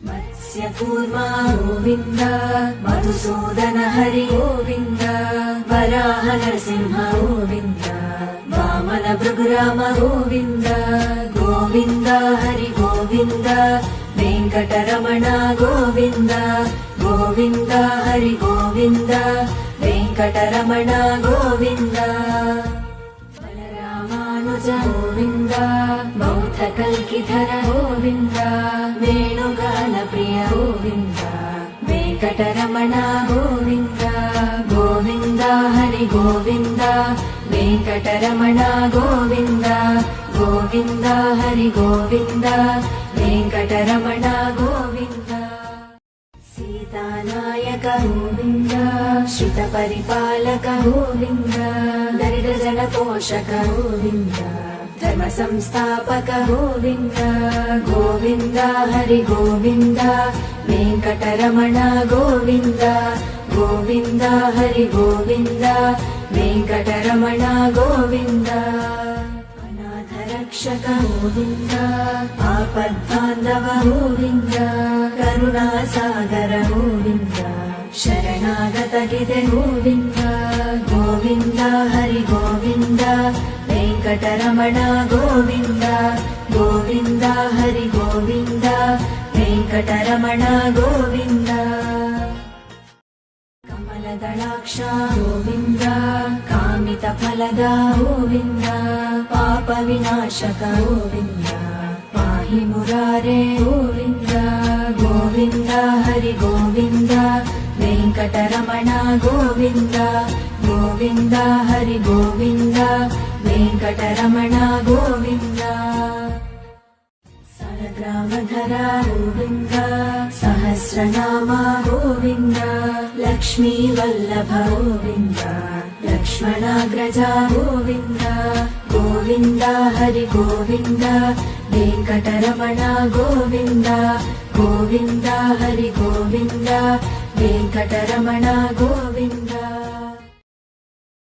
मत्स्यकूर्मा गोविन्द मधुसूदन हरि गोविन्द वराह नरसिंह गोविन्द वामन भृगुराम गोविन्द गोविन्द हरि गोविन्द वेङ्कटरमण गोविन्द गोविन्द हरि गोविन्द वेङ्कटरमण गोविन्द बलरामानुज गोविन्द बौद्धकल्किधर गोविन्द वेणुगानप्रिय गोविन्द वेङ्कटरमण गोविन्द गोविन्द हरि गोविन्द वेङ्कटरमण गोविन्द गोविन्द हरि गोविन्द वेङ्कटरमण गोविन्द सीतानायक गोविन्द श्रितपरिपालक गोविन्द दरिद्रजनपोषक गोविन्द धर्म संस्थापक गोविन्द गोविन्द हरि गोविन्द वेङ्कटरमण गोविन्द गोविन्द हरि गोविन्द वेङ्कटरमण गोविन्द अनाथरक्षक गोविन्द आपद्बान्धव गोविन्द करुणासागर गोविन्द शरणागत गिदे गोविन्द गोविन्द हरि गोविन्द वेङ्कटरमण गोविन्द गोविन्द हरि गोविन्द वेङ्कटरमण गोविन्द कमलदलाक्ष गोविन्द कामितफलद गोविन्द पापविनाशक गोविन्द पाहि मुरारे गोविन्द गोविन्द हरि गोविन्द वेङ्कटरमण गोविन्द गोविन्द हरि गोविन्द वेङ्कटरमण गोविन्द सरग्रामधर गोविन्द सहस्रनाम गोविन्द लक्ष्मीवल्लभ गोविन्द लक्ष्मणाग्रज गोविन्द गोविन्द हरि गोविन्द वेङ्कटरमण गोविन्द गोविन्द हरि गोविन्द वेङ्कटरमण गोविन्द